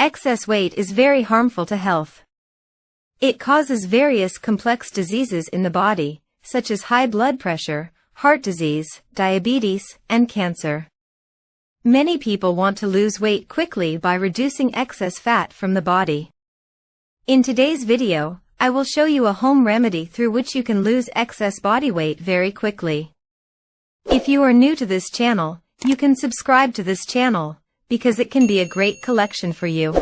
Excess weight is very harmful to health. It causes various complex diseases in the body, such as high blood pressure, heart disease, diabetes, and cancer. Many people want to lose weight quickly by reducing excess fat from the body. In today's video, I will show you a home remedy through which you can lose excess body weight very quickly. If you are new to this channel, you can subscribe to this channel, because it can be a great collection for you.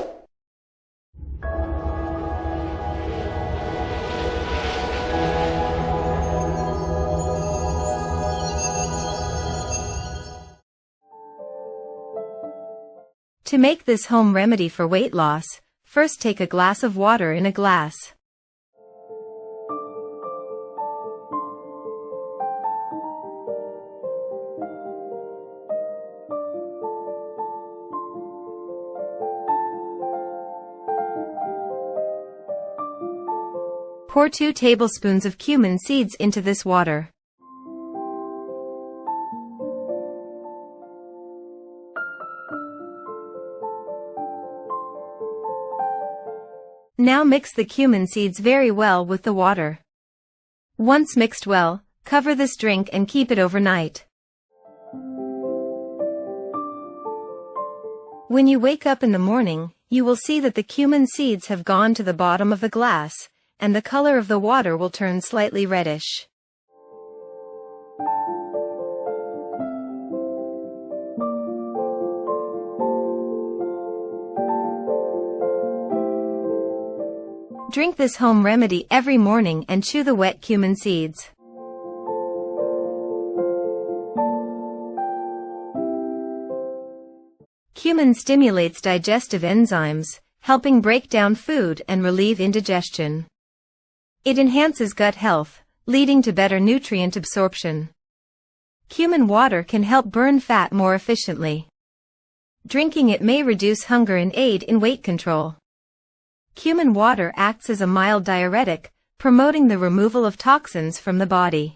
To make this home remedy for weight loss, first take a glass of water in a glass. Pour 2 tablespoons of cumin seeds into this water. Now mix the cumin seeds very well with the water. Once mixed well, cover this drink and keep it overnight. When you wake up in the morning, you will see that the cumin seeds have gone to the bottom of the glass, and the color of the water will turn slightly reddish. Drink this home remedy every morning and chew the wet cumin seeds. Cumin stimulates digestive enzymes, helping break down food and relieve indigestion. It enhances gut health, leading to better nutrient absorption. Cumin water can help burn fat more efficiently. Drinking it may reduce hunger and aid in weight control. Cumin water acts as a mild diuretic, promoting the removal of toxins from the body.